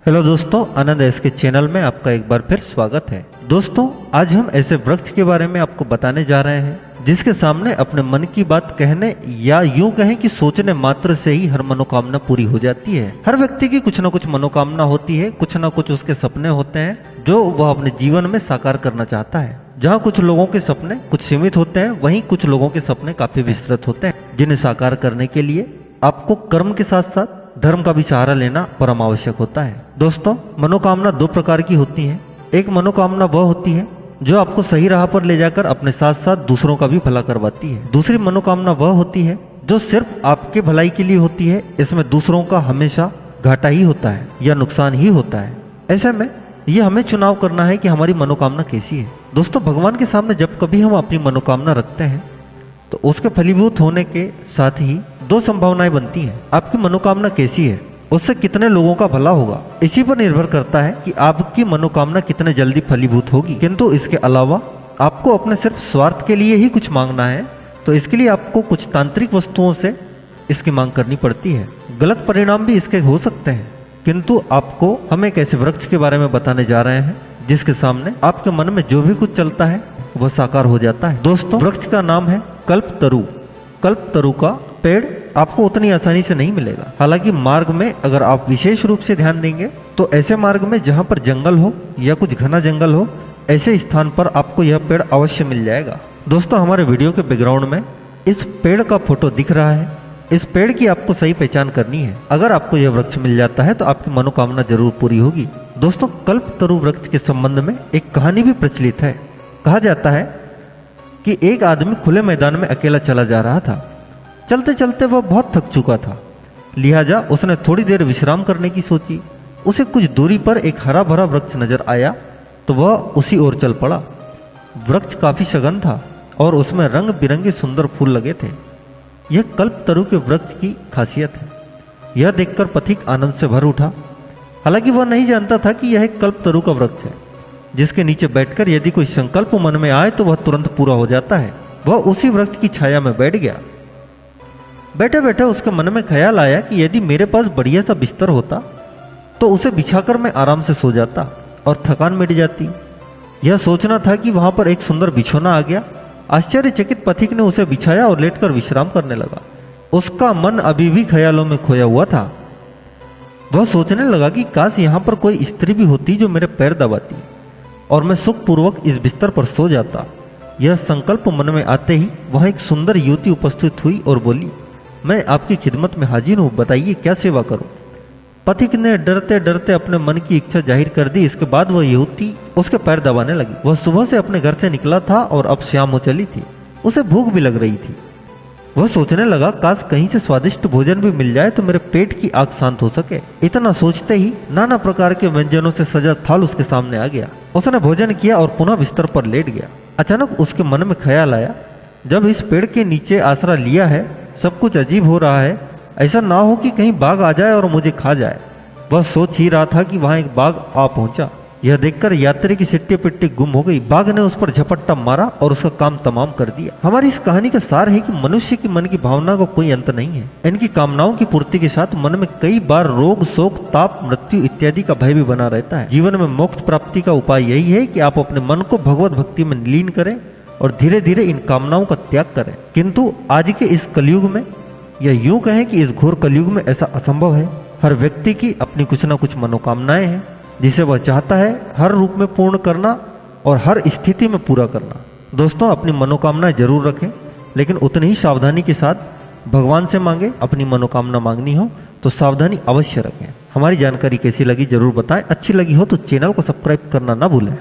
Hello दोस्तों, आनंद S के channel में आपका एक बार फिर स्वागत है। दोस्तों, आज हम ऐसे वृक्ष के बारे में आपको बताने जा रहे हैं जिसके सामने अपने मन की बात कहने या यूं कहें कि सोचने मात्र से ही हर मनोकामना पूरी हो जाती है। हर व्यक्ति की कुछ न कुछ मनोकामना होती है, कुछ न कुछ उसके सपने होते हैं जो वह अपने जीवन में साकार करना चाहता है। जहाँ कुछ लोगों के सपने कुछ सीमित होते हैं, वहीं कुछ लोगों के सपने काफी विस्तृत होते हैं, जिन्हें साकार करने के लिए आपको कर्म के साथ साथ धर्म का भी सहारा लेना परम आवश्यक होता है। दोस्तों, मनोकामना दो प्रकार की होती है। एक मनोकामना वह होती है जो आपको सही राह पर ले जाकर अपने साथ साथ दूसरों का भी भला करवाती है। दूसरी मनोकामना वह होती है जो सिर्फ आपके भलाई के लिए होती है। इसमें दूसरों का हमेशा घाटा ही होता है या नुकसान ही होता है। ऐसे में यह हमें चुनाव करना है कि हमारी मनोकामना कैसी है। दोस्तों, भगवान के सामने जब कभी हम अपनी मनोकामना रखते हैं तो उसके फलीभूत होने के साथ ही दो संभावनाएं बनती हैं। आपकी मनोकामना कैसी है, उससे कितने लोगों का भला होगा, इसी पर निर्भर करता है कि आपकी मनोकामना कितने जल्दी फलीभूत होगी। किंतु इसके अलावा आपको अपने सिर्फ स्वार्थ के लिए ही कुछ मांगना है तो इसके लिए आपको कुछ तांत्रिक वस्तुओं से इसकी मांग करनी पड़ती है। गलत परिणाम भी इसके हो सकते हैं। किंतु आपको हम एक ऐसे वृक्ष के बारे में बताने जा रहे हैं जिसके सामने आपके मन में जो भी कुछ चलता है वह साकार हो जाता है। दोस्तों, वृक्ष का नाम है कल्पतरु। कल्पतरु का पेड़ आपको उतनी आसानी से नहीं मिलेगा। हालांकि मार्ग में अगर आप विशेष रूप से ध्यान देंगे तो ऐसे मार्ग में जहां पर जंगल हो या कुछ घना जंगल हो, ऐसे स्थान पर आपको यह पेड़ अवश्य मिल जाएगा। दोस्तों, हमारे वीडियो के बैकग्राउंड में इस पेड़ का फोटो दिख रहा है। इस पेड़ की आपको सही पहचान करनी है। अगर आपको यह वृक्ष मिल जाता है तो आपकी मनोकामना जरूर पूरी होगी। दोस्तों, कल्पतरु वृक्ष के संबंध में एक कहानी भी प्रचलित है। कहा जाता है कि एक आदमी खुले मैदान में अकेला चला जा रहा था। चलते चलते वह बहुत थक चुका था, लिहाजा उसने थोड़ी देर विश्राम करने की सोची। उसे कुछ दूरी पर एक हरा भरा वृक्ष नजर आया तो वह उसी ओर चल पड़ा। वृक्ष काफी सघन था और उसमें रंग बिरंगे सुंदर फूल लगे थे। यह कल्पतरु के वृक्ष की खासियत है। यह देखकर पथिक आनंद से भर उठा। हालांकि वह नहीं जानता था कि यह एक कल्पतरु का वृक्ष है जिसके नीचे बैठकर यदि कोई संकल्प मन में आए तो वह तुरंत पूरा हो जाता है। वह उसी वृक्ष की छाया में बैठ गया। बैठे बैठे उसके मन में ख्याल आया कि यदि मेरे पास बढ़िया सा बिस्तर होता तो उसे बिछाकर मैं आराम से सो जाता और थकान मिट जाती। यह सोचना था कि वहां पर एक सुंदर बिछौना आ गया। आश्चर्यचकित पथिक ने उसे बिछाया और लेटकर विश्राम करने लगा। उसका मन अभी भी ख्यालों में खोया हुआ था। वह सोचने लगा कि काश यहां पर कोई स्त्री भी होती जो मेरे पैर दबाती और मैं सुखपूर्वक इस बिस्तर पर सो जाता। यह संकल्प मन में आते ही वहां एक सुंदर युवती उपस्थित हुई और बोली, मैं आपकी खिदमत में हाजिर हूँ, बताइए क्या सेवा करूं। पथिक ने डरते डरते अपने मन की इच्छा जाहिर कर दी। इसके बाद वह युवती उसके पैर दबाने लगी। वह सुबह से अपने घर से निकला था और अब शाम हो चली थी। उसे भूख भी लग रही थी। वह सोचने लगा, काश कहीं से स्वादिष्ट भोजन भी मिल जाए तो मेरे पेट की आग शांत हो सके। इतना सोचते ही नाना प्रकार के व्यंजनों से सजा थाल उसके सामने आ गया। उसने भोजन किया और पुनः बिस्तर पर लेट गया। अचानक उसके मन में ख्याल आया, जब इस पेड़ के नीचे आसरा लिया है, सब कुछ अजीब हो रहा है। ऐसा ना हो कि कहीं बाघ आ जाए और मुझे खा जाए। वह सोच ही रहा था कि वहां एक बाघ आ पहुंचा। यह देखकर यात्री की सिट्टी पिट्टी गुम हो गई। बाघ ने उस पर झपट्टा मारा और उसका काम तमाम कर दिया। हमारी इस कहानी का सार है कि मनुष्य के मन की भावना का कोई अंत नहीं है। इनकी कामनाओं की पूर्ति के साथ मन में कई बार रोग, शोक, ताप, मृत्यु इत्यादि का भय भी बना रहता है। जीवन में मोक्ष प्राप्ति का उपाय यही है कि आप अपने मन को भगवत भक्ति में लीन करें और धीरे धीरे इन कामनाओं का त्याग करें। किंतु आज के इस कलयुग में, या यूं कहें कि इस घोर कलयुग में ऐसा असंभव है। हर व्यक्ति की अपनी कुछ न कुछ मनोकामनाएं हैं जिसे वह चाहता है हर रूप में पूर्ण करना और हर स्थिति में पूरा करना। दोस्तों, अपनी मनोकामनाएं जरूर रखें, लेकिन उतनी ही सावधानी के साथ भगवान से मांगे। अपनी मनोकामना मांगनी हो तो सावधानी अवश्य रखें। हमारी जानकारी कैसी लगी जरूर बताएं। अच्छी लगी हो तो चैनल को सब्सक्राइब करना ना भूलें।